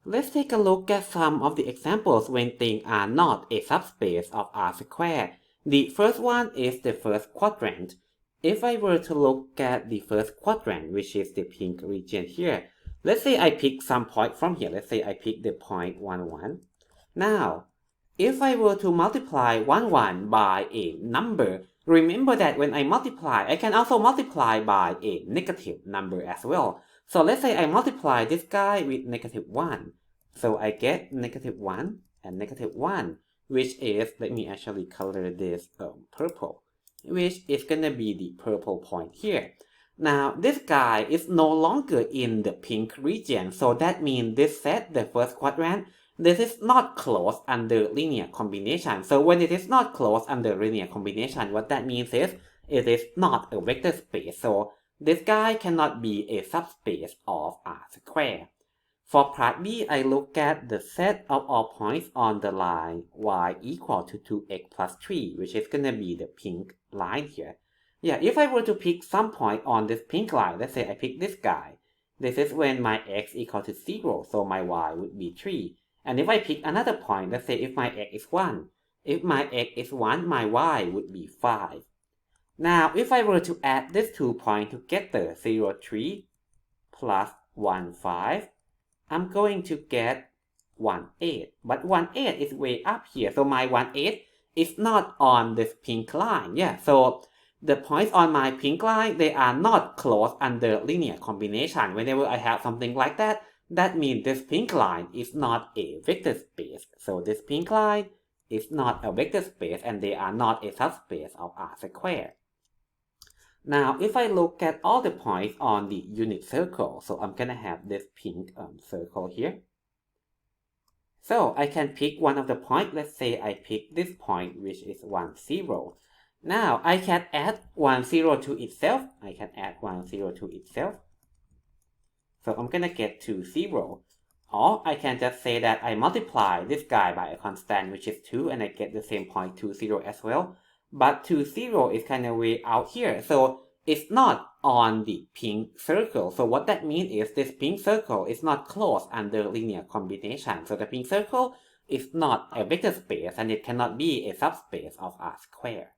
Let's take a look at some of the examples when things are not a subspace of R squared. The first one is the first quadrant. If I were to look at the first quadrant, which is the pink region here, let's say I pick some point from here. Let's say I pick the point 1, 1. Now, if I were to multiply 1, 1 by a number, remember that when I multiply, I can also multiply by a negative number as well. So let's say I multiply this guy with negative 1. So I get negative 1 and negative 1, which is, let me actually color this purple, which is going to be the purple point here. Now, this guy is no longer in the pink region, so that means this set, the first quadrant, this is not closed under linear combination. So when it is not closed under linear combination, what that means is it is not a vector space. So this guy cannot be a subspace of R squared. For part B, I look at the set of all points on the line y equal to 2x plus 3, which is going to be the pink line here. Yeah, if I were to pick some point on this pink line, let's say I pick this guy. This is when my x equal to 0, so my y would be 3. And if I pick another point, let's say if my x is 1. If my x is 1, my y would be 5. Now, if I were to add these 2 points together, 0, 3 plus 1, 5, I'm going to get 1, 8. But 1, 8 is way up here, so my 1, 8 is not on this pink line. Yeah, so the points on my pink line, they are not closed under linear combination. Whenever I have something like that, that means this pink line is not a vector space. So this pink line is not a vector space and they are not a subspace of R squared. Now, if I look at all the points on the unit circle, so I'm going to have this pink circle here. So I can pick one of the points. Let's say I pick this point, which is 1, 0. Now, I can add 1, 0 to itself. I can add 1, 0 to itself. So I'm going to get 2, 0. Or I can just say that I multiply this guy by a constant, which is 2, and I get the same point 2, 0 as well. But 2, 0 is kind of way out here. So it's not on the pink circle. So what that means is this pink circle is not closed under linear combination. So the pink circle is not a vector space and it cannot be a subspace of R squared.